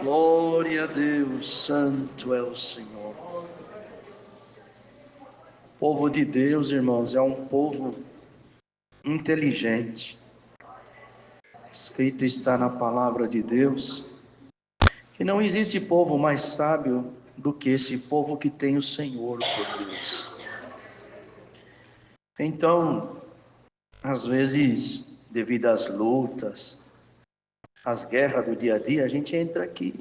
Glória a Deus, santo é o Senhor. O povo de Deus, irmãos, é um povo inteligente. Escrito está na palavra de Deus que não existe povo mais sábio do que esse povo que tem o Senhor por Deus. Então, às vezes, devido às lutas, às guerras do dia a dia, a gente entra aqui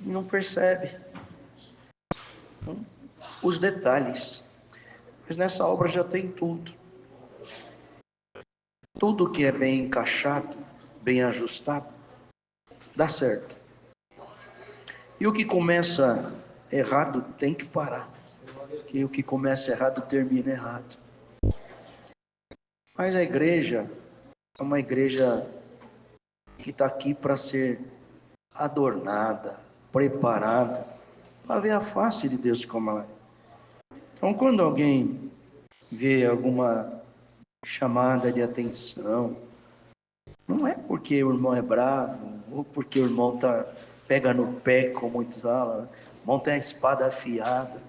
e não percebe os detalhes. Mas nessa obra já tem tudo. Tudo que é bem encaixado, bem ajustado, dá certo. E o que começa errado tem que parar. E o que começa errado termina errado. Mas a igreja é uma igreja que está aqui para ser adornada, preparada, para ver a face de Deus como ela é. Então, quando alguém vê alguma chamada de atenção, não é porque o irmão é bravo, ou porque o irmão pega no pé, como muitos falam, o irmão tem a espada afiada,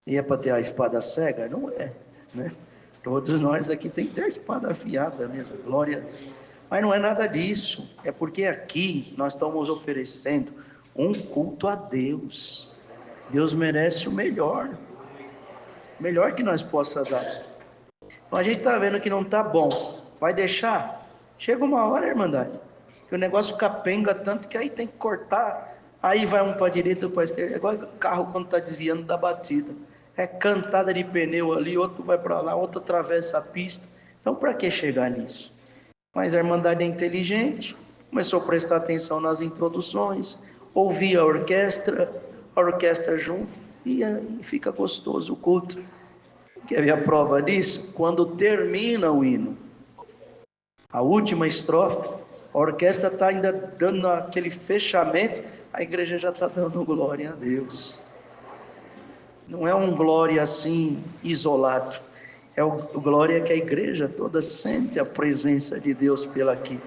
e é para ter a espada cega? Não é, né? Todos nós aqui tem que ter a espada afiada mesmo, glória a Deus. Mas não é nada disso, é porque aqui nós estamos oferecendo um culto a Deus. Deus merece o melhor que nós possamos dar. Então a gente está vendo que não está bom, vai deixar? Chega uma hora, irmandade, que o negócio capenga tanto que aí tem que cortar, aí vai um para a direita, ou para a esquerda, é igual o carro quando está desviando da batida, é cantada de pneu ali, outro vai para lá, outro atravessa a pista. Então para que chegar nisso? Mas a irmandade é inteligente, começou a prestar atenção nas introduções, ouvir a orquestra junto, e aí fica gostoso o culto. Quer ver a prova disso? Quando termina o hino, a última estrofe, a orquestra está ainda dando aquele fechamento, a igreja já está dando glória a Deus. Não é um glória assim isolado, é o glória que a igreja toda sente a presença de Deus pela aqui.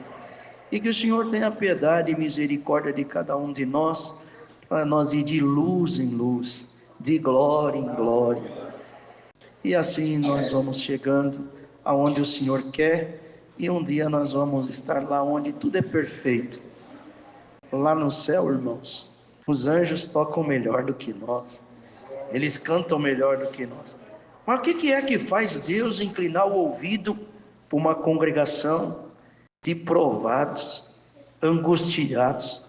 E que o Senhor tenha piedade e misericórdia de cada um de nós, para nós ir de luz em luz, de glória em glória. E assim nós vamos chegando aonde o Senhor quer, e um dia nós vamos estar lá onde tudo é perfeito. Lá no céu, irmãos, os anjos tocam melhor do que nós, eles cantam melhor do que nós. Mas o que é que faz Deus inclinar o ouvido para uma congregação de provados, angustiados,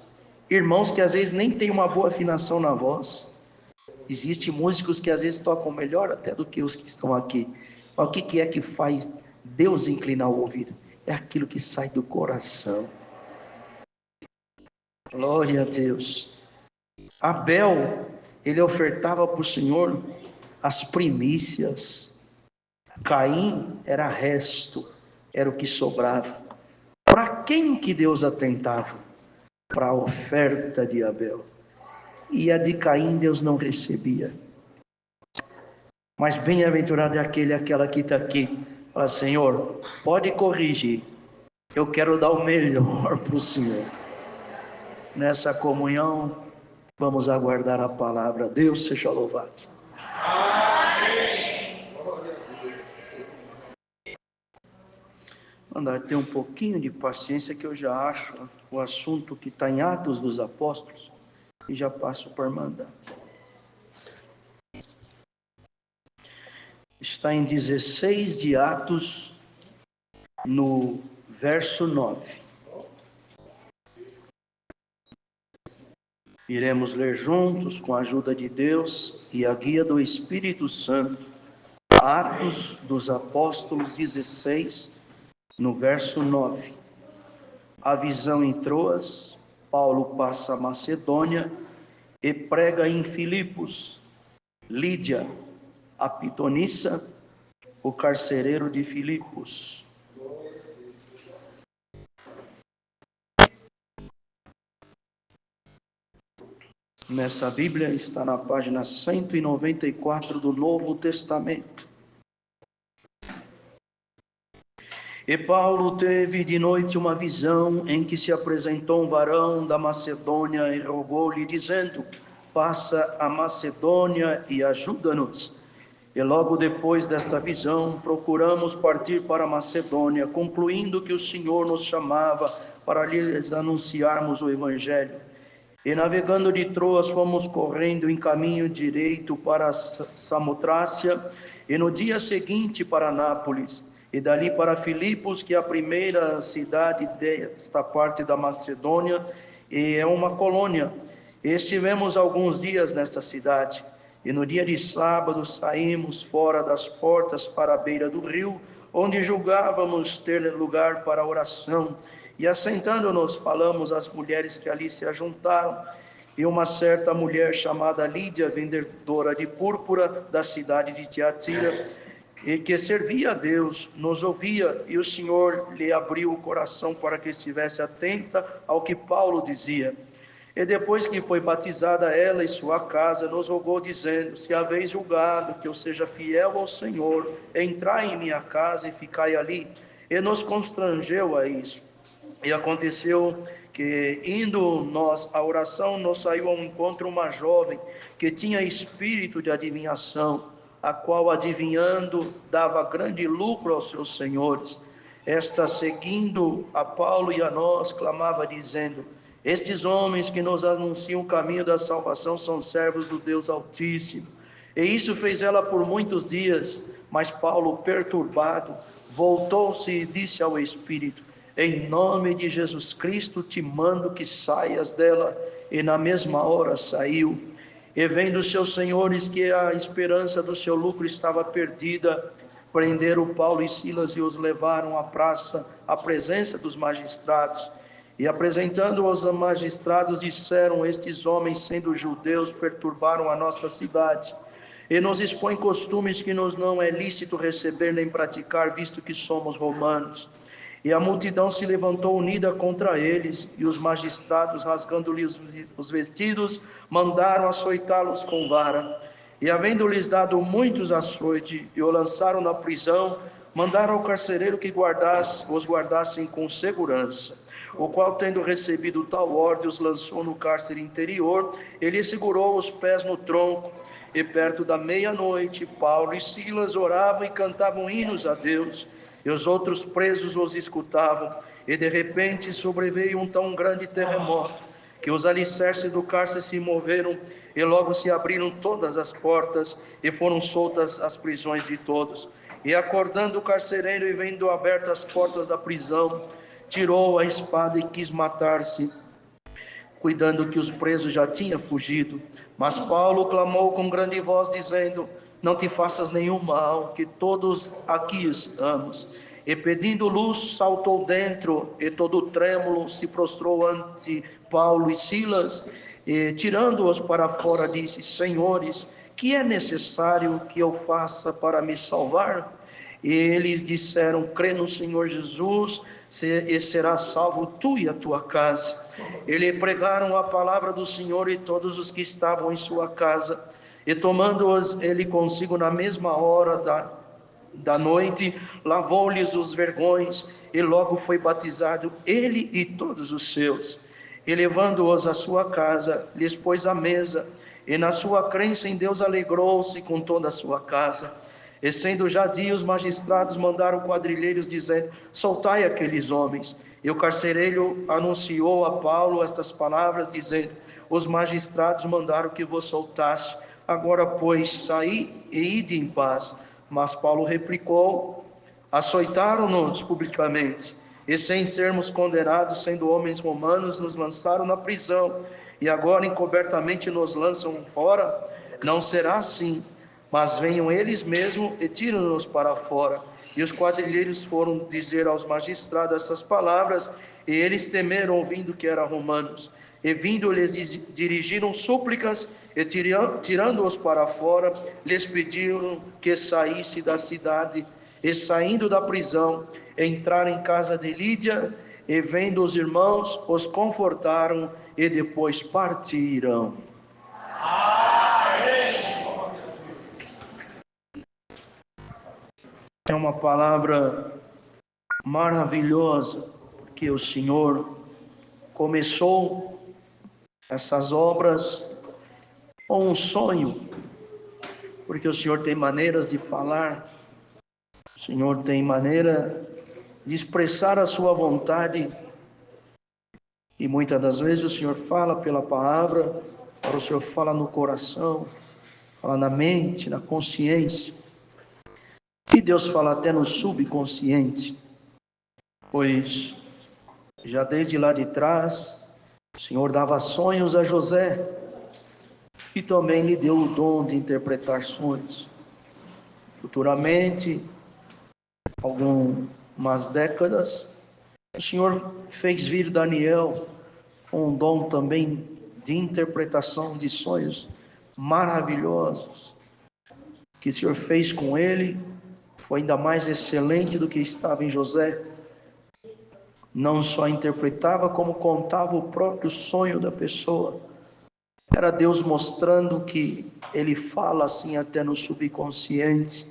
irmãos que às vezes nem têm uma boa afinação na voz? Existem músicos que às vezes tocam melhor até do que os que estão aqui. Mas o que é que faz Deus inclinar o ouvido? É aquilo que sai do coração. Glória a Deus. Abel, ele ofertava para o Senhor as primícias. Caim era resto, era o que sobrava. Para quem que Deus atentava? Para a oferta de Abel. E a de Caim Deus não recebia. Mas bem-aventurado é aquela que está aqui. Fala, Senhor, pode corrigir. Eu quero dar o melhor para o Senhor. Nessa comunhão, vamos aguardar a palavra. Deus seja louvado. Andar, ter um pouquinho de paciência que eu já acho o assunto que está em Atos dos Apóstolos e já passo por mandar. Está em 16 de Atos, no verso 9. Iremos ler juntos, com a ajuda de Deus e a guia do Espírito Santo, Atos dos Apóstolos 16, no verso 9. A visão em Troas, Paulo passa a Macedônia e prega em Filipos. Lídia, a pitonissa, o carcereiro de Filipos. Nessa Bíblia está na página 194 do Novo Testamento. E Paulo teve de noite uma visão em que se apresentou um varão da Macedônia e rogou-lhe, dizendo: passa a Macedônia e ajuda-nos. E logo depois desta visão, procuramos partir para a Macedônia, concluindo que o Senhor nos chamava para lhes anunciarmos o Evangelho. E navegando de Troas, fomos correndo em caminho direito para Samotrácia, e no dia seguinte para Nápoles, e dali para Filipos, que é a primeira cidade desta parte da Macedônia, e é uma colônia. E estivemos alguns dias nesta cidade, e no dia de sábado saímos fora das portas para a beira do rio, onde julgávamos ter lugar para oração, e assentando-nos falamos às mulheres que ali se ajuntaram, e uma certa mulher chamada Lídia, vendedora de púrpura da cidade de Tiatira, e que servia a Deus, nos ouvia, e o Senhor lhe abriu o coração para que estivesse atenta ao que Paulo dizia. E depois que foi batizada ela e sua casa, nos rogou, dizendo: se haveis julgado que eu seja fiel ao Senhor, entrai em minha casa e ficai ali. E nos constrangeu a isso. E aconteceu que, indo nós à oração, nos saiu ao encontro uma jovem que tinha espírito de adivinhação, a qual, adivinhando, dava grande lucro aos seus senhores. Esta, seguindo a Paulo e a nós, clamava, dizendo: estes homens que nos anunciam o caminho da salvação são servos do Deus Altíssimo. E isso fez ela por muitos dias. Mas Paulo, perturbado, voltou-se e disse ao espírito: em nome de Jesus Cristo te mando que saias dela. E na mesma hora saiu. E vendo os seus senhores que a esperança do seu lucro estava perdida, prenderam Paulo e Silas e os levaram à praça, à presença dos magistrados. E apresentando-os a magistrados, disseram: estes homens, sendo judeus, perturbaram a nossa cidade e nos expõem costumes que nos não é lícito receber nem praticar, visto que somos romanos. E a multidão se levantou unida contra eles, e os magistrados, rasgando-lhes os vestidos, mandaram açoitá-los com vara. E havendo-lhes dado muitos açoites, e o lançaram na prisão, mandaram ao carcereiro que os guardassem com segurança. O qual, tendo recebido tal ordem, os lançou no cárcere interior, ele segurou os pés no tronco. E perto da meia-noite, Paulo e Silas oravam e cantavam hinos a Deus, e os outros presos os escutavam. E de repente sobreveio um tão grande terremoto, que os alicerces do cárcere se moveram, e logo se abriram todas as portas, e foram soltas as prisões de todos. E acordando o carcereiro, e vendo abertas as portas da prisão, tirou a espada e quis matar-se, cuidando que os presos já tinham fugido. Mas Paulo clamou com grande voz, dizendo: não te faças nenhum mal, que todos aqui estamos. E pedindo luz, saltou dentro, e todo trêmulo se prostrou ante Paulo e Silas, e tirando-os para fora, disse: senhores, que é necessário que eu faça para me salvar? E eles disseram: crê no Senhor Jesus, e serás salvo tu e a tua casa. E lhe pregaram a palavra do Senhor e todos os que estavam em sua casa. E tomando-os ele consigo na mesma hora da noite, lavou-lhes os vergões, e logo foi batizado ele e todos os seus. E levando-os à sua casa, lhes pôs a mesa, e na sua crença em Deus alegrou-se com toda a sua casa. E sendo já dia, os magistrados mandaram quadrilheiros, dizendo: soltai aqueles homens. E o carcereiro anunciou a Paulo estas palavras, dizendo: os magistrados mandaram que vos soltasse. Agora, pois, saí e ide em paz. Mas Paulo replicou: açoitaram-nos publicamente, e sem sermos condenados, sendo homens romanos, nos lançaram na prisão, e agora encobertamente nos lançam fora. Não será assim, mas venham eles mesmos e tiram-nos para fora. E os quadrilheiros foram dizer aos magistrados essas palavras, e eles temeram, ouvindo que eram romanos. E vindo, lhes dirigiram súplicas, e tirando-os para fora, lhes pediram que saísse da cidade. E saindo da prisão, entraram em casa de Lídia, e vendo os irmãos, os confortaram, e depois partiram. É uma palavra maravilhosa, porque o Senhor começou essas obras com um sonho, porque o Senhor tem maneiras de falar, o Senhor tem maneira de expressar a sua vontade, e muitas das vezes o Senhor fala pela palavra, o Senhor fala no coração, fala na mente, na consciência, e Deus fala até no subconsciente, pois já desde lá de trás, o Senhor dava sonhos a José, e também lhe deu o dom de interpretar sonhos. Futuramente, algumas décadas, o Senhor fez vir Daniel com um dom também de interpretação de sonhos maravilhosos, que o Senhor fez com ele, foi ainda mais excelente do que estava em José. Não só interpretava, como contava o próprio sonho da pessoa. Era Deus mostrando que Ele fala assim até no subconsciente,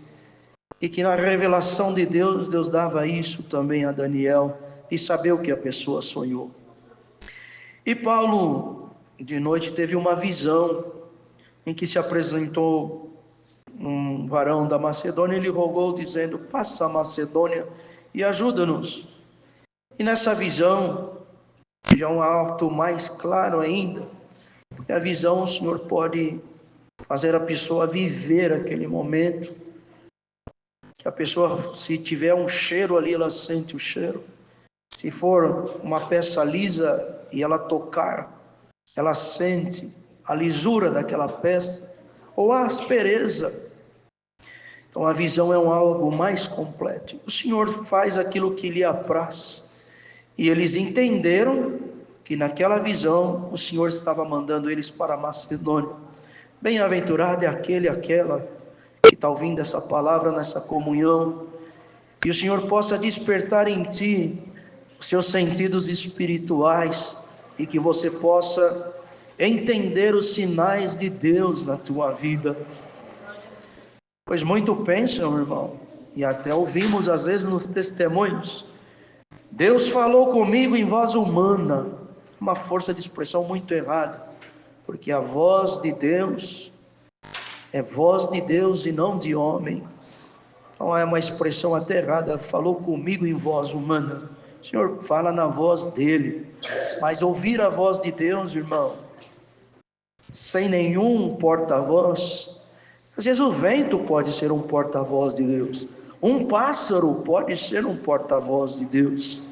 e que na revelação de Deus, Deus dava isso também a Daniel, e saber o que a pessoa sonhou. E Paulo, de noite, teve uma visão, em que se apresentou um varão da Macedônia, e lhe rogou, dizendo: passa a Macedônia e ajuda-nos. E nessa visão, já um alto mais claro ainda, a visão, o Senhor pode fazer a pessoa viver aquele momento, que a pessoa, se tiver um cheiro ali, ela sente o cheiro, se for uma peça lisa e ela tocar, ela sente a lisura daquela peça, ou a aspereza. Então a visão é algo mais completo. O Senhor faz aquilo que lhe apraz, e eles entenderam que naquela visão o Senhor estava mandando eles para a Macedônia. Bem-aventurado é aquele, aquela que está ouvindo essa palavra nessa comunhão, e o Senhor possa despertar em ti os seus sentidos espirituais, e que você possa entender os sinais de Deus na tua vida. Pois muito pensam, irmão, e até ouvimos às vezes nos testemunhos: Deus falou comigo em voz humana. Uma força de expressão muito errada, porque a voz de Deus é voz de Deus e não de homem. Então é uma expressão até errada. Falou comigo em voz humana. O Senhor fala na voz dele, mas ouvir a voz de Deus, irmão, sem nenhum porta-voz. Às vezes o vento pode ser um porta-voz de Deus, um pássaro pode ser um porta-voz de Deus.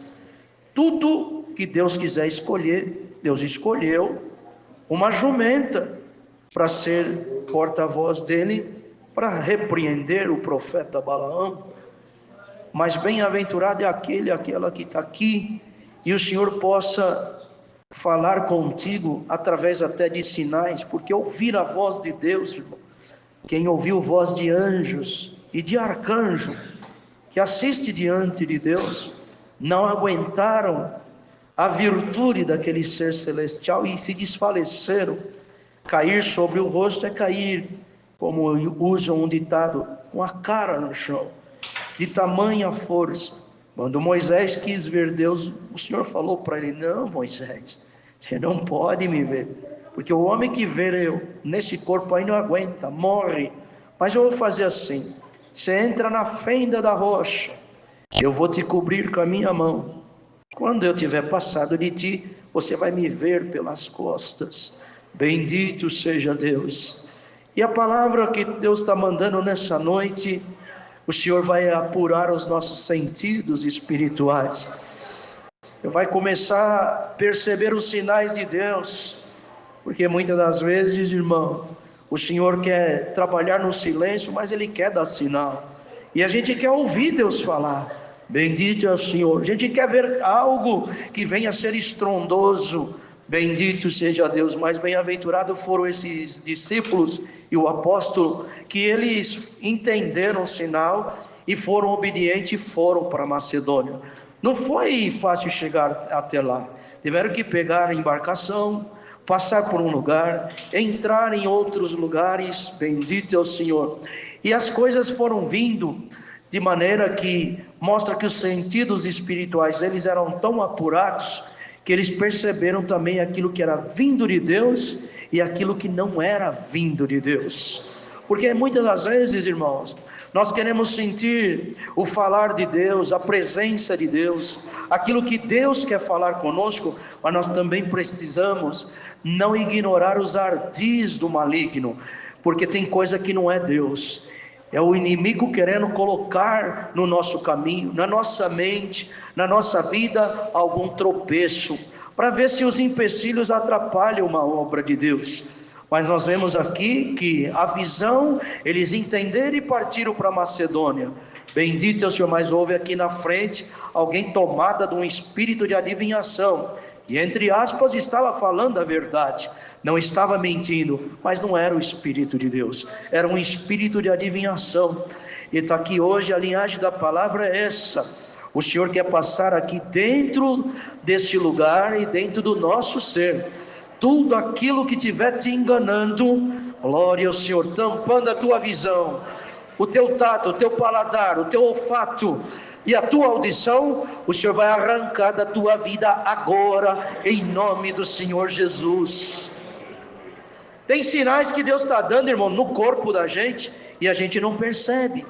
Tudo que Deus quiser escolher, Deus escolheu uma jumenta para ser porta-voz dele, para repreender o profeta Balaão. Mas bem-aventurado é aquele, aquela que está aqui, e o Senhor possa falar contigo através até de sinais, porque ouvir a voz de Deus, irmão, quem ouviu voz de anjos e de arcanjo que assiste diante de Deus, não aguentaram a virtude daquele ser celestial e se desfaleceram. Cair sobre o rosto é cair, como usam um ditado, com a cara no chão, de tamanha força. Quando Moisés quis ver Deus, o Senhor falou para ele: não, Moisés, você não pode me ver, porque o homem que vê eu nesse corpo aí não aguenta, morre. Mas eu vou fazer assim: você entra na fenda da rocha, eu vou te cobrir com a minha mão. Quando eu tiver passado de ti, você vai me ver pelas costas. Bendito seja Deus. E a palavra que Deus está mandando nessa noite, o Senhor vai apurar os nossos sentidos espirituais. Você vai começar a perceber os sinais de Deus, porque muitas das vezes, irmão, o Senhor quer trabalhar no silêncio, mas Ele quer dar sinal, e a gente quer ouvir Deus falar. Bendito é o Senhor. A gente quer ver algo que venha a ser estrondoso. Bendito seja Deus. Mas bem-aventurados foram esses discípulos e o apóstolo, que eles entenderam o sinal e foram obedientes e foram para Macedônia. Não foi fácil chegar até lá. Tiveram que pegar a embarcação, passar por um lugar, entrar em outros lugares. Bendito é o Senhor. E as coisas foram vindo de maneira que mostra que os sentidos espirituais deles eram tão apurados que eles perceberam também aquilo que era vindo de Deus e aquilo que não era vindo de Deus. Porque muitas das vezes, irmãos, nós queremos sentir o falar de Deus, a presença de Deus, aquilo que Deus quer falar conosco, mas nós também precisamos não ignorar os ardis do maligno, porque tem coisa que não é Deus, é o inimigo querendo colocar no nosso caminho, na nossa mente, na nossa vida, algum tropeço, para ver se os empecilhos atrapalham uma obra de Deus. Mas nós vemos aqui que a visão, eles entenderam e partiram para Macedônia. Bendito é o Senhor. Mas houve aqui na frente alguém tomada de um espírito de adivinhação, e entre aspas estava falando a verdade, não estava mentindo, mas não era o Espírito de Deus, era um espírito de adivinhação. E está aqui hoje, a linhagem da palavra é essa. O Senhor quer passar aqui dentro desse lugar e dentro do nosso ser, tudo aquilo que estiver te enganando, glória ao Senhor, tampando a tua visão, o teu tato, o teu paladar, o teu olfato e a tua audição, o Senhor vai arrancar da tua vida agora, em nome do Senhor Jesus. Tem sinais que Deus está dando, irmão, no corpo da gente, e a gente não percebe.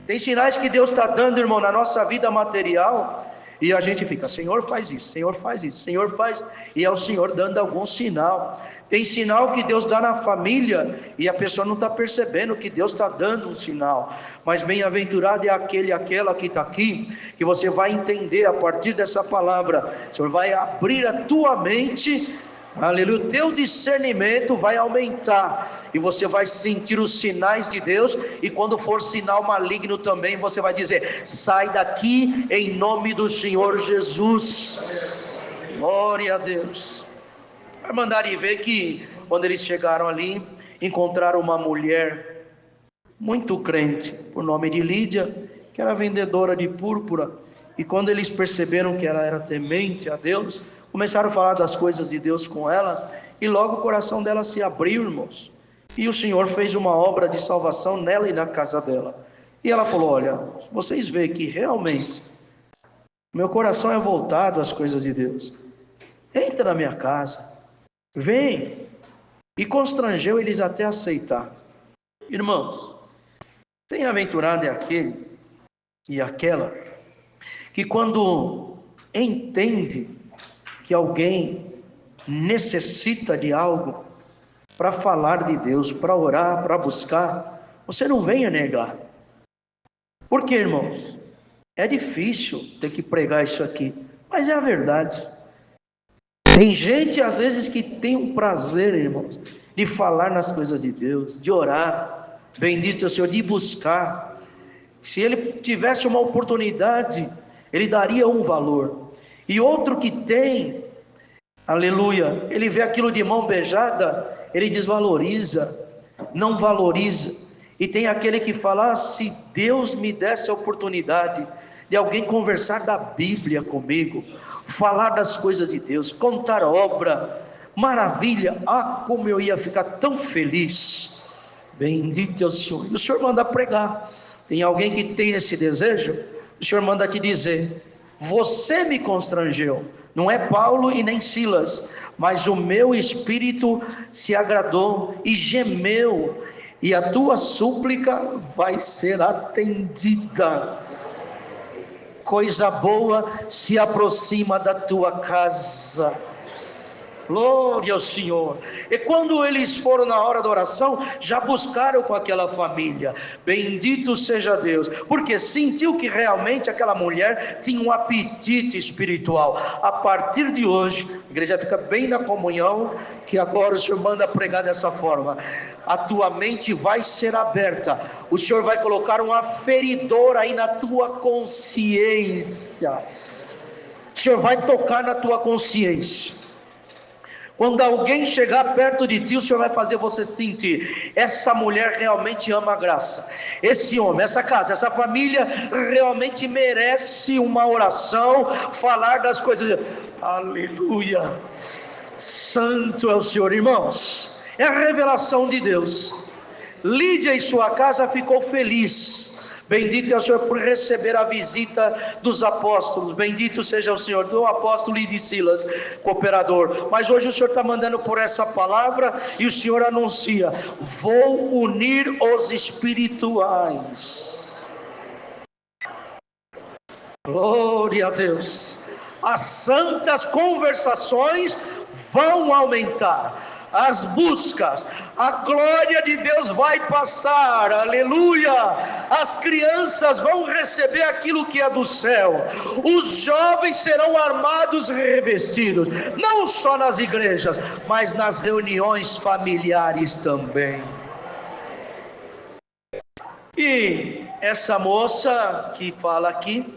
Tem sinais que Deus está dando, irmão, na nossa vida material, e a gente fica, Senhor faz isso, Senhor faz isso, Senhor faz, e é o Senhor dando algum sinal. Tem sinal que Deus dá na família, e a pessoa não está percebendo que Deus está dando um sinal. Mas bem-aventurado é aquele, aquela que está aqui, que você vai entender a partir dessa palavra. O Senhor vai abrir a tua mente, aleluia, o teu discernimento vai aumentar, e você vai sentir os sinais de Deus, e quando for sinal maligno também, você vai dizer, sai daqui em nome do Senhor Jesus. Glória a Deus. Vai mandar ir ver que quando eles chegaram ali, encontraram uma mulher muito crente, por nome de Lídia, que era vendedora de púrpura, e quando eles perceberam que ela era temente a Deus, começaram a falar das coisas de Deus com ela, e logo o coração dela se abriu, irmãos, e o Senhor fez uma obra de salvação nela e na casa dela. E ela falou, olha, vocês veem que realmente meu coração é voltado às coisas de Deus, entra na minha casa, vem. E constrangeu eles até aceitar. Irmãos, bem-aventurado é aquele e aquela que quando entende que alguém necessita de algo para falar de Deus, para orar, para buscar, você não venha negar. Por quê, irmãos? É difícil ter que pregar isso aqui, mas é a verdade. Tem gente às vezes que tem um prazer, irmãos, de falar nas coisas de Deus, de orar, bendito é o Senhor, de buscar. Se ele tivesse uma oportunidade, ele daria um valor. E outro que tem, aleluia, ele vê aquilo de mão beijada, ele desvaloriza, não valoriza. E tem aquele que fala, se Deus me desse a oportunidade de alguém conversar da Bíblia comigo, falar das coisas de Deus, contar obra, maravilha, como eu ia ficar tão feliz. Bendito é o Senhor. E o Senhor manda pregar. Tem alguém que tem esse desejo? O Senhor manda te dizer, você me constrangeu, não é Paulo e nem Silas, mas o meu espírito se agradou e gemeu, e a tua súplica vai ser atendida. Coisa boa se aproxima da tua casa. Glória ao Senhor. E quando eles foram na hora da oração, já buscaram com aquela família. Bendito seja Deus, porque sentiu que realmente aquela mulher tinha um apetite espiritual. A partir de hoje, a igreja fica bem na comunhão, que agora o Senhor manda pregar dessa forma. A tua mente vai ser aberta. O Senhor vai colocar um aferidor aí na tua consciência. O Senhor vai tocar na tua consciência. Quando alguém chegar perto de ti, o Senhor vai fazer você sentir, essa mulher realmente ama a graça, esse homem, essa casa, essa família realmente merece uma oração, falar das coisas. Aleluia, santo é o Senhor. Irmãos, é a revelação de Deus. Lídia e sua casa ficou feliz, Bendito é o Senhor por receber a visita dos apóstolos. Bendito seja o Senhor, do apóstolo e de Silas, cooperador. Mas hoje o Senhor está mandando por essa palavra e o Senhor anuncia: vou unir os espirituais. Glória a Deus. As santas conversações vão aumentar. As buscas, a glória de Deus vai passar, aleluia. As crianças vão receber aquilo que é do céu. Os jovens serão armados e revestidos, não só nas igrejas, mas nas reuniões familiares também. E essa moça que fala aqui,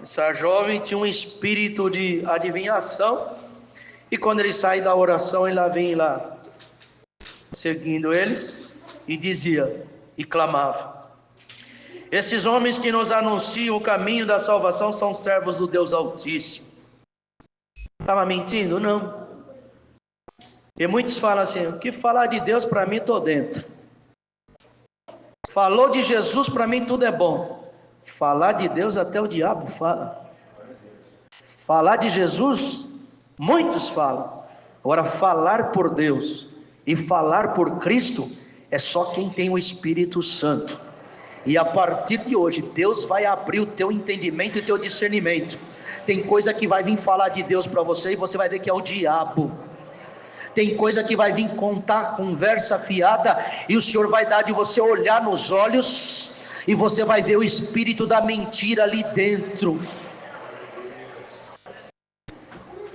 essa jovem tinha um espírito de adivinhação. E quando ele sai da oração, ela vem lá, seguindo eles, e dizia, e clamava: esses homens que nos anunciam o caminho da salvação são servos do Deus Altíssimo. Estava mentindo? Não. E muitos falam assim: o que falar de Deus, para mim estou dentro. Falou de Jesus, para mim tudo é bom. Falar de Deus até o diabo fala. Falar de Jesus, muitos falam. Agora, falar por Deus e falar por Cristo é só quem tem o Espírito Santo. E a partir de hoje, Deus vai abrir o teu entendimento e o teu discernimento. Tem coisa que vai vir falar de Deus para você e você vai ver que é o diabo. Tem coisa que vai vir contar conversa fiada e o Senhor vai dar de você olhar nos olhos e você vai ver o espírito da mentira ali dentro.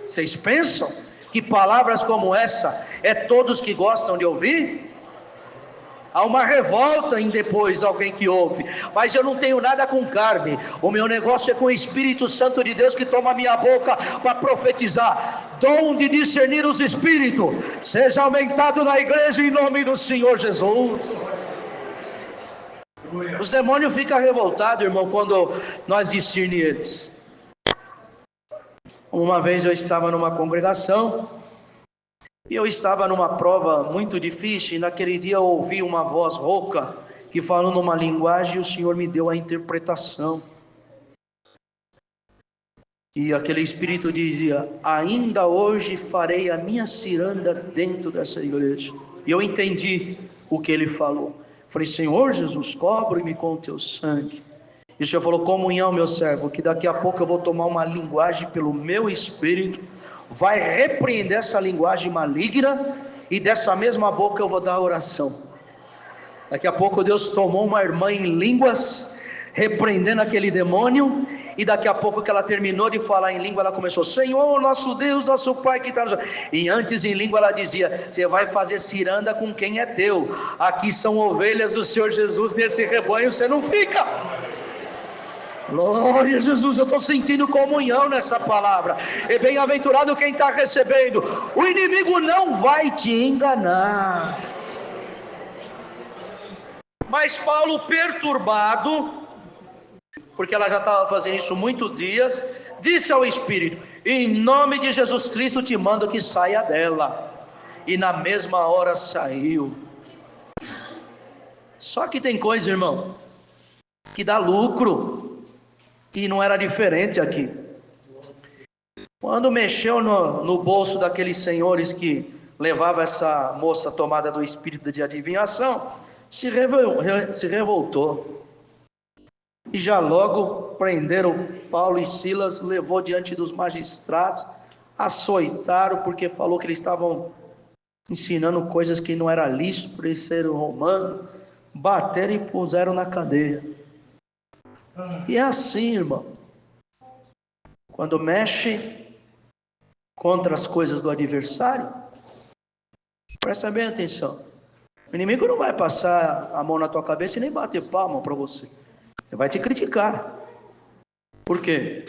Vocês pensam que palavras como essa é todos que gostam de ouvir? Há uma revolta em depois alguém que ouve. Mas eu não tenho nada com carne. O meu negócio é com o Espírito Santo de Deus que toma a minha boca para profetizar. Dom de discernir os espíritos seja aumentado na igreja em nome do Senhor Jesus. Os demônios ficam revoltados, irmão, quando nós discernimos eles. Uma vez eu estava numa congregação e eu estava numa prova muito difícil, e naquele dia eu ouvi uma voz rouca que falou numa linguagem e o Senhor me deu a interpretação. E aquele espírito dizia: ainda hoje farei a minha ciranda dentro dessa igreja. E eu entendi o que ele falou. Falei: Senhor Jesus, cobre-me com o teu sangue. E o Senhor falou: comunhão, meu servo, que daqui a pouco eu vou tomar uma linguagem pelo meu espírito, vai repreender essa linguagem maligna, e dessa mesma boca eu vou dar a oração. Daqui a pouco Deus tomou uma irmã em línguas, repreendendo aquele demônio, e daqui a pouco que ela terminou de falar em língua, ela começou: Senhor, nosso Deus, nosso Pai que está no céu. E antes em língua ela dizia: você vai fazer ciranda com quem é teu, aqui são ovelhas do Senhor Jesus, nesse rebanho você não fica. Glória a Jesus, eu estou sentindo comunhão nessa palavra. E bem-aventurado quem está recebendo. O inimigo não vai te enganar. Mas Paulo, perturbado, porque ela já estava fazendo isso muitos dias, disse ao Espírito: em nome de Jesus Cristo te mando que saia dela. E na mesma hora saiu. Só que tem coisa, irmão, que dá lucro. E não era diferente aqui. Quando mexeu no bolso daqueles senhores que levavam essa moça tomada do espírito de adivinhação, se revoltou. E já logo prenderam Paulo e Silas, levou diante dos magistrados, açoitaram, porque falou que eles estavam ensinando coisas que não era lícito por eles serem romanos, bateram e puseram na cadeia. E é assim, irmão, quando mexe contra as coisas do adversário, presta bem atenção. O inimigo não vai passar a mão na tua cabeça e nem bater palma para você. Ele vai te criticar. Por quê?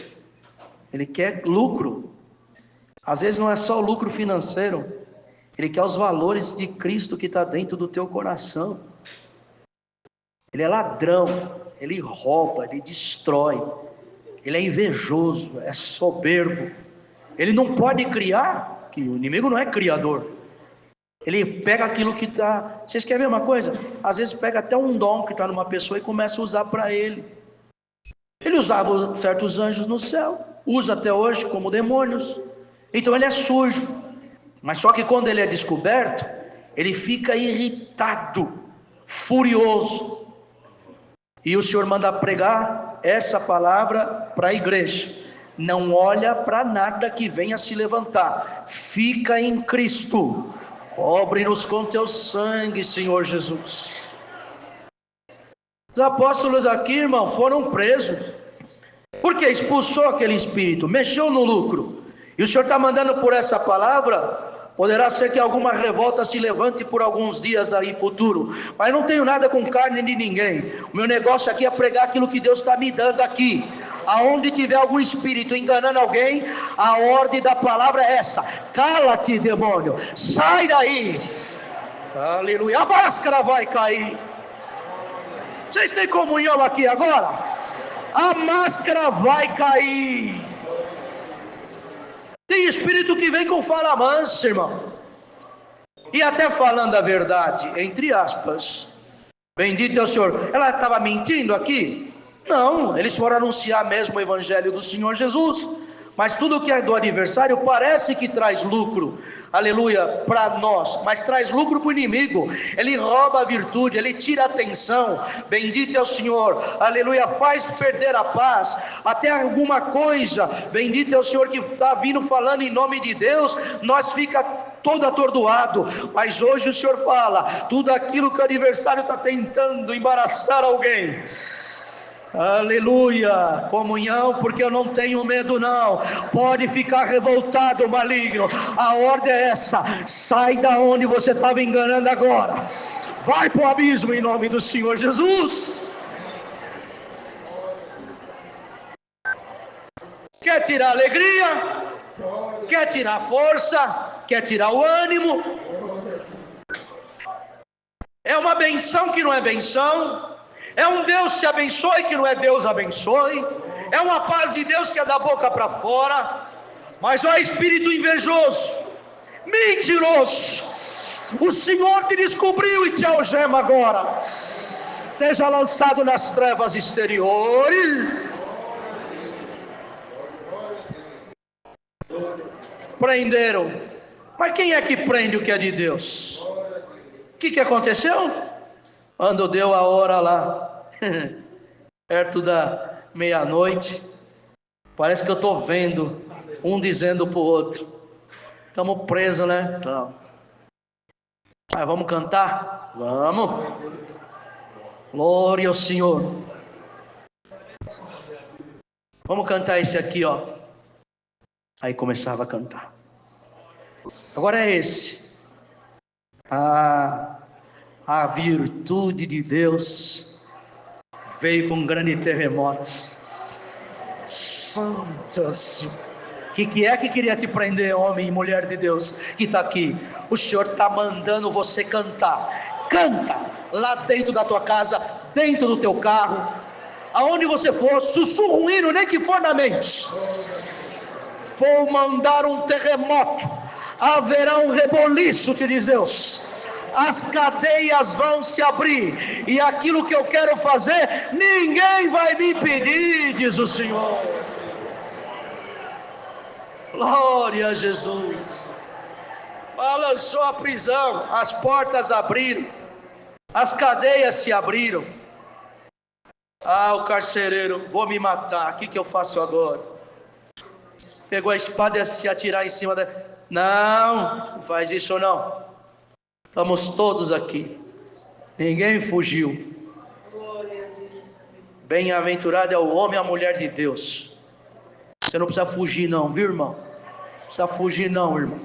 Ele quer lucro. Às vezes não é só o lucro financeiro. Ele quer os valores de Cristo que está dentro do teu coração. Ele é ladrão. Ele rouba, ele destrói. Ele é invejoso, é soberbo. Ele não pode criar, que o inimigo não é criador. Ele pega aquilo que está... Vocês querem ver uma coisa? Às vezes pega até um dom que está numa pessoa e começa a usar para ele. Ele usava certos anjos no céu, usa até hoje como demônios. Então ele é sujo. Mas só que quando ele é descoberto, ele fica irritado, furioso. E o Senhor manda pregar essa palavra para a igreja: não olha para nada que venha se levantar, fica em Cristo, cobre-nos com teu sangue, Senhor Jesus. Os apóstolos aqui, irmão, foram presos, porque expulsou aquele espírito, mexeu no lucro. E o Senhor está mandando por essa palavra. Poderá ser que alguma revolta se levante por alguns dias aí futuro, mas não tenho nada com carne de ninguém. O meu negócio aqui é pregar aquilo que Deus está me dando aqui. Aonde tiver algum espírito enganando alguém, a ordem da palavra é essa: cala-te, demônio, sai daí. Aleluia, a máscara vai cair. Vocês têm comunhão aqui agora? A máscara vai cair. Tem espírito que vem com fala mansa, irmão, e até falando a verdade, entre aspas. Bendito é o Senhor. Ela estava mentindo aqui? Não, eles foram anunciar mesmo o evangelho do Senhor Jesus. Mas tudo que é do adversário parece que traz lucro, aleluia, para nós, mas traz lucro para o inimigo. Ele rouba a virtude, ele tira a atenção. Bendito é o Senhor, aleluia, faz perder a paz, até alguma coisa. Bendito é o Senhor que está vindo falando em nome de Deus, nós fica todo atordoado. Mas hoje o Senhor fala, tudo aquilo que o adversário está tentando embaraçar alguém, aleluia, comunhão, porque eu não tenho medo não. Pode ficar revoltado, maligno. A ordem é essa: sai da onde você estava enganando agora, vai para o abismo em nome do Senhor Jesus. Quer tirar alegria? Quer tirar força? Quer tirar o ânimo? É uma benção que não é benção. É um Deus que abençoe que não é Deus abençoe. É uma paz de Deus que é da boca para fora. Mas ó, espírito invejoso, mentiroso, o Senhor te descobriu e te algema agora. Seja lançado nas trevas exteriores. Prenderam. Mas quem é que prende o que é de Deus? O que aconteceu? Quando deu a hora lá, perto da meia-noite, parece que eu estou vendo um dizendo para o outro: estamos presos, né? Então, mas vamos cantar? Vamos. Glória ao Senhor. Vamos cantar esse aqui, ó. Aí começava a cantar. Agora é esse. A virtude de Deus veio com um grande terremoto. Santos, o que é que queria te prender, homem e mulher de Deus que está aqui? O Senhor está mandando você cantar. Canta lá dentro da tua casa, dentro do teu carro, aonde você for, sussurra um hino, nem que for na mente. Vou mandar um terremoto, haverá um reboliço, te diz Deus. As cadeias vão se abrir, e aquilo que eu quero fazer, ninguém vai me impedir, diz o Senhor. Glória a Jesus. Balançou a prisão, as portas abriram, as cadeias se abriram. Ah, o carcereiro, vou me matar, o que eu faço agora? Pegou a espada e se atirar em cima da... Não faz isso não. Estamos todos aqui, ninguém fugiu. Bem-aventurado é o homem e a mulher de Deus. Você não precisa fugir não, viu, irmão? Não precisa fugir não, irmão.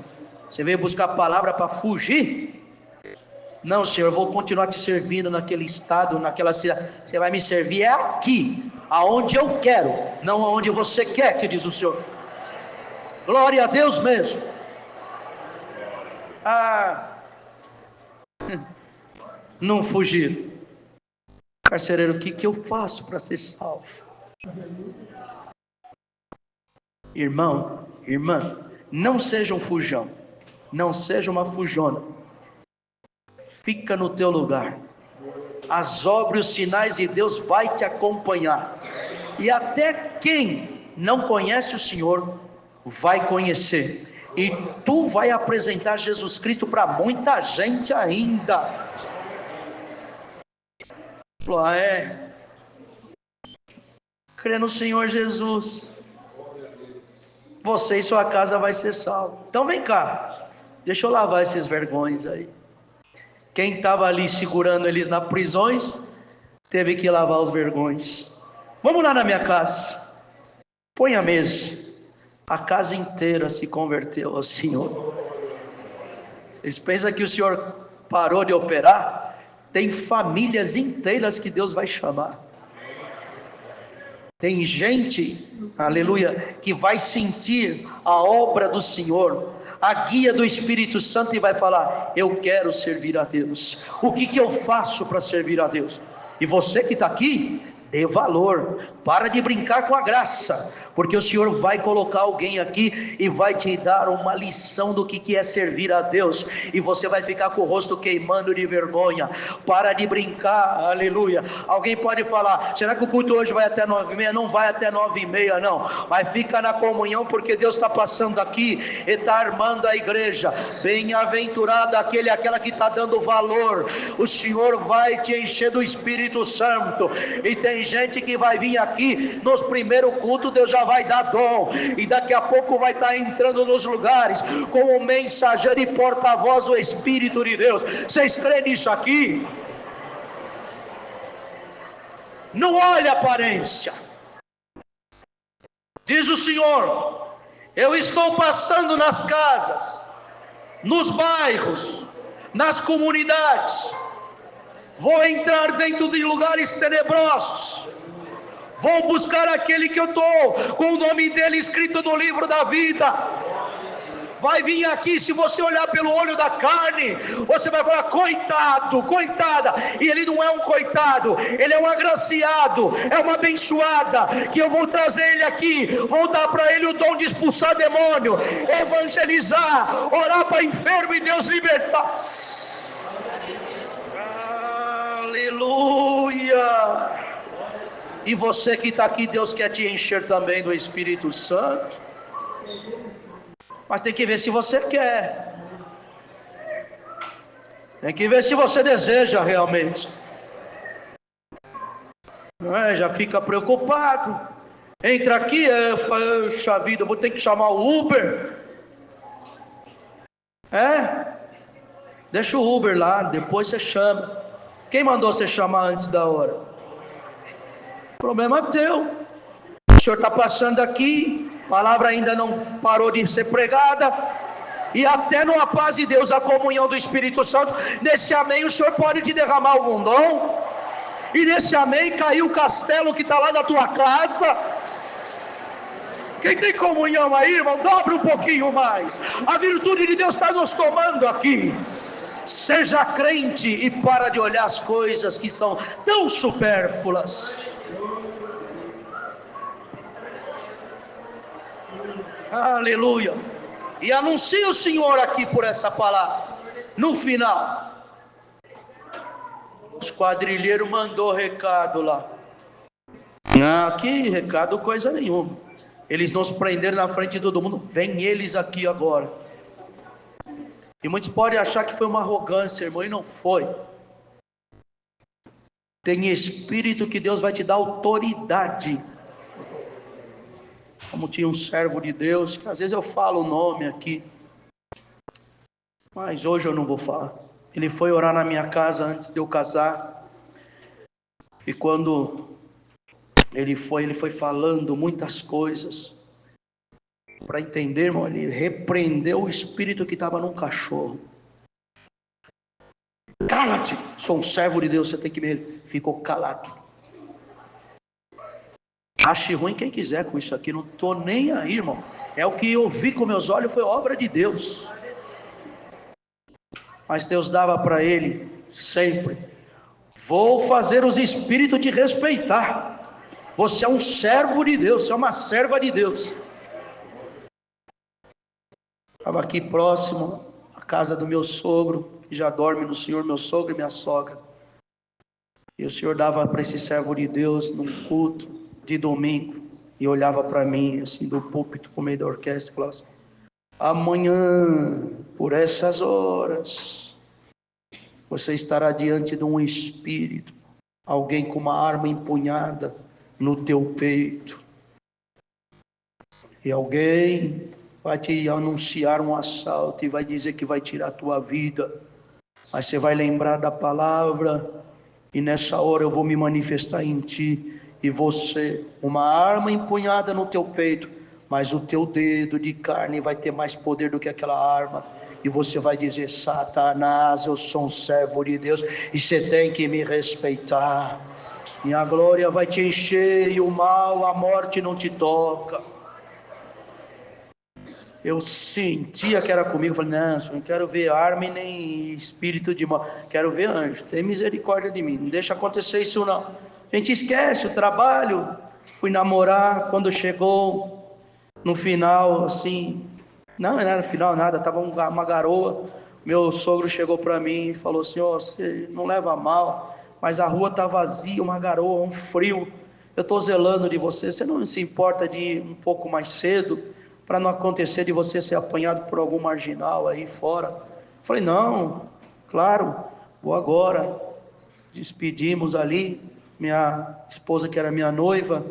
Você veio buscar a palavra para fugir? Não, Senhor, eu vou continuar te servindo naquele estado, naquela cidade. Você vai me servir aqui, aonde eu quero, não aonde você quer, te diz o Senhor. Glória a Deus mesmo. Não fugir. Carcereiro, o que eu faço para ser salvo? Irmão, irmã, não seja um fujão, não seja uma fujona. Fica no teu lugar. As obras e os sinais de Deus vai te acompanhar. E até quem não conhece o Senhor vai conhecer. E tu vai apresentar Jesus Cristo para muita gente ainda. Crê no Senhor Jesus, você e sua casa vai ser salvo. Então vem cá, deixa eu lavar esses vergonhos aí. Quem estava ali segurando eles nas prisões, teve que lavar os vergonhos. Vamos lá na minha casa, põe a mesa. A casa inteira se converteu ao Senhor. Vocês pensam que o Senhor parou de operar? Tem famílias inteiras que Deus vai chamar. Tem gente, aleluia, que vai sentir a obra do Senhor, a guia do Espírito Santo, e vai falar: eu quero servir a Deus. O que eu faço para servir a Deus? E você que está aqui, dê valor, para de brincar com a graça, porque o Senhor vai colocar alguém aqui e vai te dar uma lição do que é servir a Deus, e você vai ficar com o rosto queimando de vergonha. Para de brincar, aleluia. Alguém pode falar: será que o culto hoje vai até 9h30? Não vai até 9h30 não, mas fica na comunhão, porque Deus está passando aqui e está armando a igreja. Bem-aventurado aquela que está dando valor. O Senhor vai te encher do Espírito Santo, e tem gente que vai vir aqui nos primeiros cultos, Deus já vai dar dom, e daqui a pouco vai estar entrando nos lugares como mensageiro e porta-voz do Espírito de Deus. Vocês creem nisso aqui? Não olha a aparência. Diz o Senhor: eu estou passando nas casas, nos bairros, nas comunidades, vou entrar dentro de lugares tenebrosos, vou buscar aquele que eu estou com o nome dele escrito no livro da vida. Vai vir aqui, se você olhar pelo olho da carne, você vai falar: coitado, coitada. E ele não é um coitado, ele é um agraciado, é uma abençoada, que eu vou trazer ele aqui, vou dar para ele o dom de expulsar demônio, evangelizar, orar para enfermo e Deus libertar. Aleluia. E você que está aqui, Deus quer te encher também do Espírito Santo, mas tem que ver se você quer, tem que ver se você deseja realmente. Não é? Já fica preocupado, entra aqui, puxa vida, eu vou ter que chamar o Uber. Deixa o Uber lá, depois você chama. Quem mandou você chamar antes da hora? Problema teu. O senhor está passando aqui, a palavra ainda não parou de ser pregada, e até no paz de Deus, a comunhão do Espírito Santo, nesse amém o senhor pode te derramar algum dom, e nesse amém caiu o castelo que está lá na tua casa. Quem tem comunhão aí, irmão, dobra um pouquinho mais. A virtude de Deus está nos tomando aqui. Seja crente e para de olhar as coisas que são tão supérfluas. Aleluia. E anuncie o Senhor aqui por essa palavra. No final, os quadrilheiros mandou recado lá. Aqui recado coisa nenhuma. Eles nos prenderam na frente de todo mundo. Vem eles aqui agora. E muitos podem achar que foi uma arrogância, irmão, e não foi. Tem espírito que Deus vai te dar autoridade. Como tinha um servo de Deus, que às vezes eu falo o nome aqui, mas hoje eu não vou falar. Ele foi orar na minha casa antes de eu casar, e quando ele foi falando muitas coisas, para entender, irmão, ele repreendeu o espírito que estava num cachorro. Cala-te, sou um servo de Deus, você tem que me... Ficou calado. Ache ruim quem quiser com isso aqui, não estou nem aí, irmão. É o que eu vi com meus olhos, foi obra de Deus. Mas Deus dava para ele sempre: vou fazer os espíritos te respeitar. Você é um servo de Deus, você é uma serva de Deus. Estava aqui próximo, casa do meu sogro, que já dorme no Senhor, meu sogro e minha sogra. E o Senhor dava para esse servo de Deus num culto de domingo, e olhava para mim, assim, do púlpito, no meio da orquestra, e falava assim: amanhã, por essas horas, você estará diante de um espírito, alguém com uma arma empunhada no teu peito, e alguém vai te anunciar um assalto e vai dizer que vai tirar a tua vida, mas você vai lembrar da palavra, e nessa hora eu vou me manifestar em ti, e você, uma arma empunhada no teu peito, mas o teu dedo de carne vai ter mais poder do que aquela arma, e você vai dizer: Satanás, eu sou um servo de Deus, e você tem que me respeitar, minha glória vai te encher, e o mal, a morte não te toca. Eu sentia que era comigo, falei: não, não quero ver arma e nem espírito de mal, quero ver anjo, tem misericórdia de mim, não deixa acontecer isso não. A gente esquece o trabalho, fui namorar, quando chegou no final, assim, não era no final nada, estava uma garoa, meu sogro chegou para mim e falou assim: ó, você não leva mal, mas a rua está vazia, uma garoa, um frio, eu estou zelando de você, você não se importa de ir um pouco mais cedo, para não acontecer de você ser apanhado por algum marginal aí fora? Falei: não, claro, vou agora. Despedimos ali, minha esposa, que era minha noiva,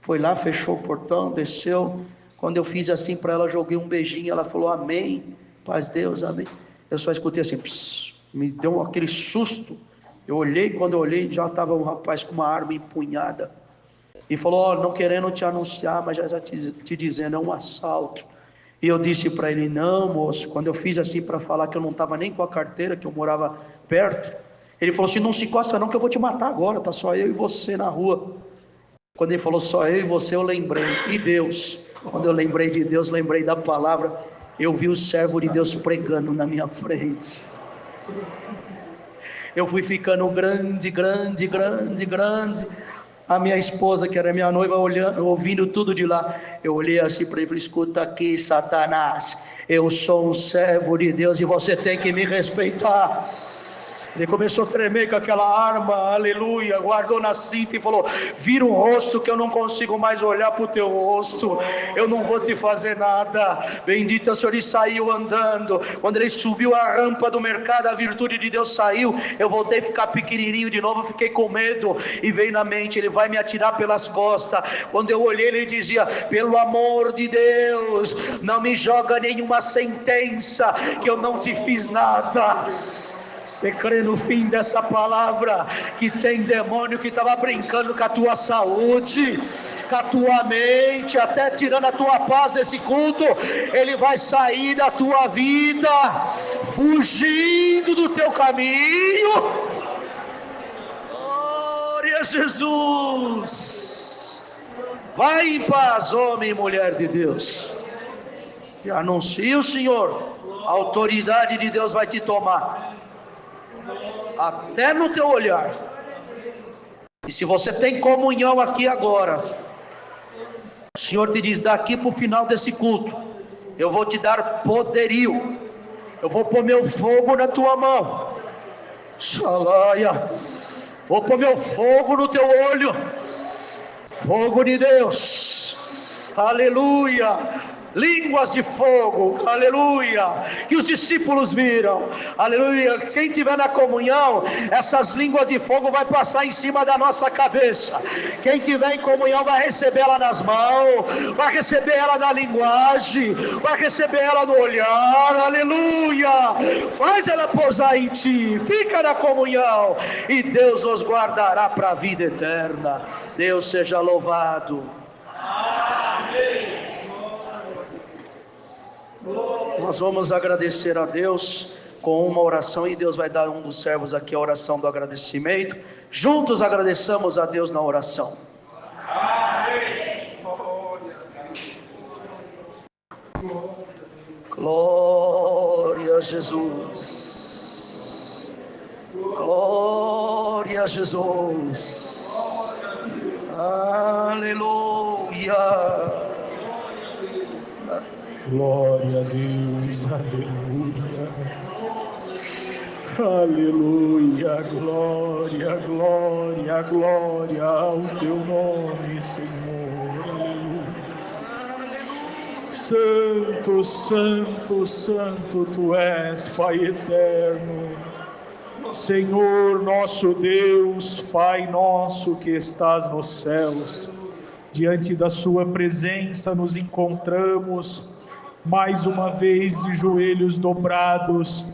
foi lá, fechou o portão, desceu. Quando eu fiz assim para ela, joguei um beijinho, ela falou: amém, paz Deus, amém. Eu só escutei assim, pss, me deu aquele susto. Eu olhei, quando eu olhei, já estava um rapaz com uma arma empunhada, e falou: ó, não querendo te anunciar, mas já te dizendo, é um assalto. E eu disse para ele: não, moço. Quando eu fiz assim para falar que eu não estava nem com a carteira, que eu morava perto, ele falou assim: não se encosta não, que eu vou te matar agora, tá só eu e você na rua. Quando ele falou só eu e você, eu lembrei, e Deus, quando eu lembrei de Deus, lembrei da palavra, eu vi o servo de Deus pregando na minha frente. Eu fui ficando grande, grande, grande, grande. A minha esposa, que era minha noiva, olhando, ouvindo tudo de lá. Eu olhei assim para ele e falei: escuta aqui, Satanás, eu sou um servo de Deus e você tem que me respeitar. Ele começou a tremer com aquela arma, aleluia, guardou na cinta e falou: vira o rosto que eu não consigo mais olhar para o teu rosto, eu não vou te fazer nada. Bendito é o Senhor. E saiu andando. Quando ele subiu a rampa do mercado, a virtude de Deus saiu. Eu voltei a ficar pequenininho de novo, fiquei com medo, e veio na mente: ele vai me atirar pelas costas. Quando eu olhei, ele dizia: pelo amor de Deus, não me joga nenhuma sentença, que eu não te fiz nada. Você crê no fim dessa palavra, que tem demônio que estava brincando com a tua saúde, com a tua mente, até tirando a tua paz desse culto? Ele vai sair da tua vida, fugindo do teu caminho. Glória a Jesus. Vai em paz, homem e mulher de Deus. Se anuncia o Senhor, a autoridade de Deus vai te tomar, até no teu olhar. E se você tem comunhão aqui agora, o Senhor te diz: daqui para o final desse culto, eu vou te dar poderio, eu vou pôr meu fogo na tua mão, xalaia, vou pôr meu fogo no teu olho, fogo de Deus, aleluia. Línguas de fogo, aleluia, que os discípulos viram, aleluia. Quem estiver na comunhão, essas línguas de fogo vai passar em cima da nossa cabeça. Quem estiver em comunhão vai receber ela nas mãos, vai receber ela na linguagem, vai receber ela no olhar, aleluia. Faz ela pousar em ti, fica na comunhão, e Deus nos guardará para a vida eterna. Deus seja louvado. Amém. Nós vamos agradecer a Deus com uma oração, e Deus vai dar um dos servos aqui a oração do agradecimento. Juntos agradeçamos a Deus na oração. Amém. Glória a Jesus. Glória a Jesus. Aleluia. Glória a Deus, aleluia. Aleluia, glória, glória, glória ao teu nome, Senhor. Aleluia. Santo, santo, santo tu és, Pai eterno. Senhor nosso Deus, Pai nosso que estás nos céus, diante da sua presença nos encontramos mais uma vez de joelhos dobrados,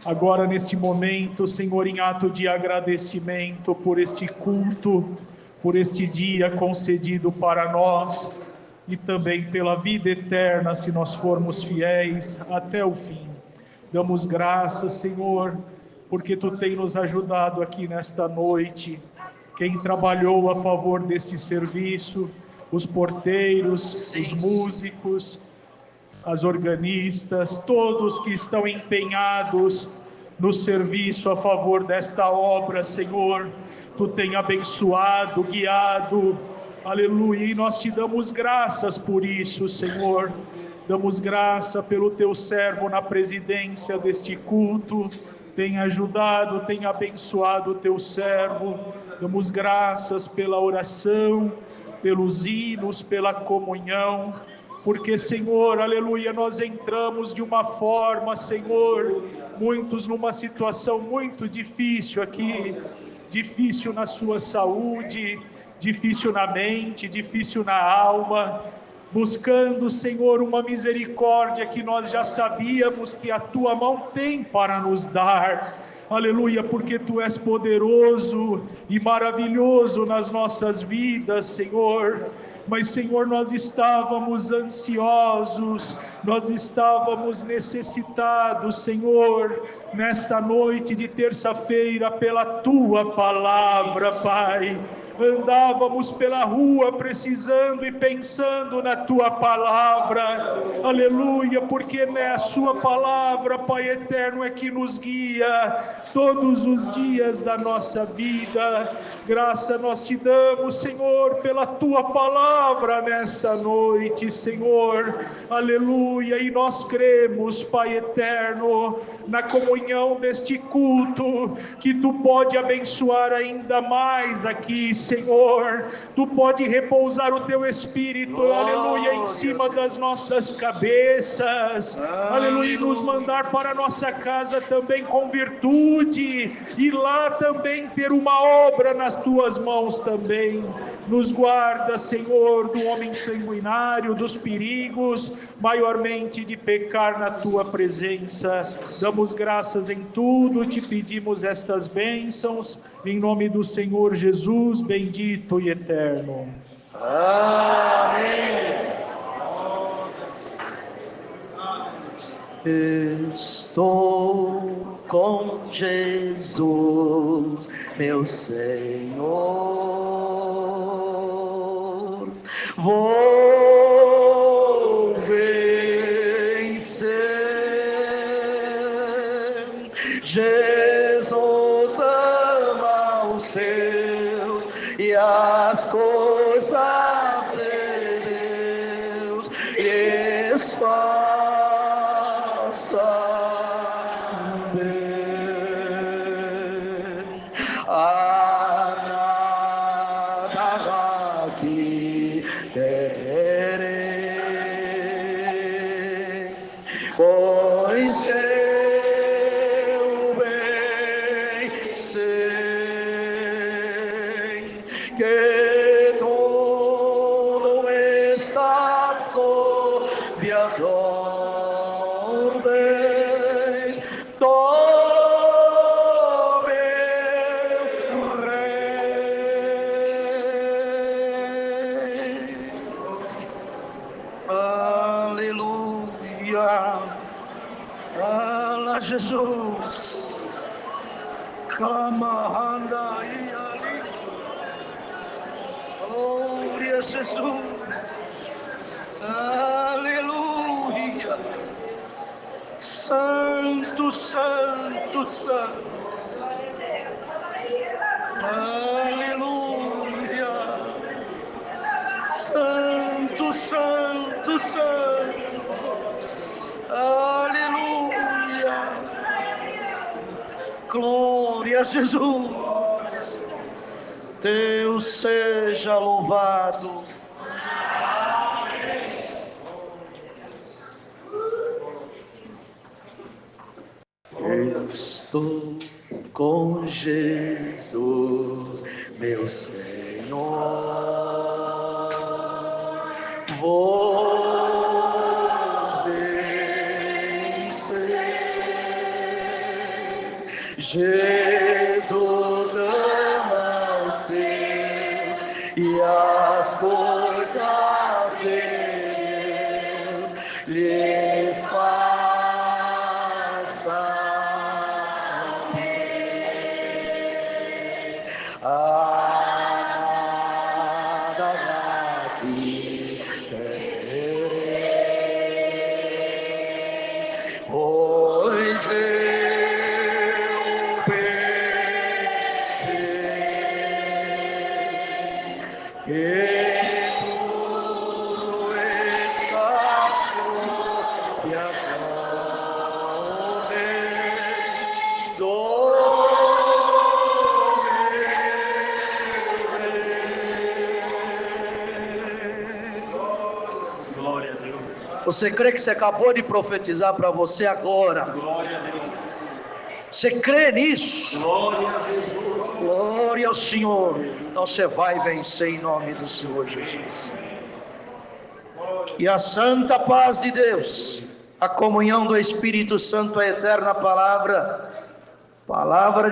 agora neste momento, Senhor, em ato de agradecimento por este culto, por este dia concedido para nós e também pela vida eterna, se nós formos fiéis até o fim. Damos graças, Senhor, porque Tu tem nos ajudado aqui nesta noite. Quem trabalhou a favor deste serviço, os porteiros, os músicos, as organistas, todos que estão empenhados no serviço a favor desta obra, Senhor, Tu tem abençoado, guiado, aleluia, e nós Te damos graças por isso, Senhor. Damos graça pelo Teu servo na presidência deste culto, tem ajudado, tem abençoado o Teu servo. Damos graças pela oração, pelos hinos, pela comunhão, porque, Senhor, aleluia, nós entramos de uma forma, Senhor, muitos numa situação muito difícil aqui, difícil na sua saúde, difícil na mente, difícil na alma, buscando, Senhor, uma misericórdia que nós já sabíamos que a Tua mão tem para nos dar. Aleluia, porque Tu és poderoso e maravilhoso nas nossas vidas, Senhor. Mas, Senhor, nós estávamos ansiosos, nós estávamos necessitados, Senhor, nesta noite de terça-feira, pela Tua palavra, Pai. Andávamos pela rua precisando e pensando na Tua palavra, aleluia, porque a Sua palavra, Pai eterno, é que nos guia todos os dias da nossa vida. Graça nós Te damos, Senhor, pela Tua palavra nesta noite, Senhor, aleluia, e nós cremos, Pai eterno, na comunhão deste culto, que Tu pode abençoar ainda mais aqui, Senhor. Tu pode repousar o Teu Espírito, aleluia, em cima das nossas cabeças, aleluia, e nos mandar para a nossa casa também com virtude, e lá também ter uma obra nas Tuas mãos também. Nos guarda, Senhor, do homem sanguinário, dos perigos, maiormente de pecar na Tua presença. Damos graças em tudo, Te pedimos estas bênçãos, em nome do Senhor Jesus, bendito e eterno. Amém. Estou com Jesus, meu Senhor. Vou vencer. Jesus ama os seus e as coisas de Deus lhes façam bem. A nada que temerei, pois eu bem sei que tudo está sob as ordens do meu Rei. Aleluia. Fala, Jesus. Clama, anda e ali. Glória a Jesus. Aleluia. Santo, santo, santo. Aleluia. Santo, santo, santo. Aleluia. Glória a Jesus. Deus seja louvado. Eu estou com Jesus, meu Senhor. Vou vencer. Jesus ama os seus e as coisas de Deus lhes faça bem. A nada aqui terei, pois Você crê que você acabou de profetizar para você agora? Glória a Deus. Você crê nisso? Glória a Deus. Glória ao Senhor. Então você vai vencer em nome do Senhor Jesus. E a santa paz de Deus, a comunhão do Espírito Santo, a eterna palavra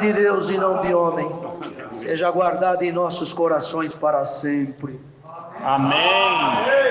de Deus e não de homem, seja guardada em nossos corações para sempre. Amém.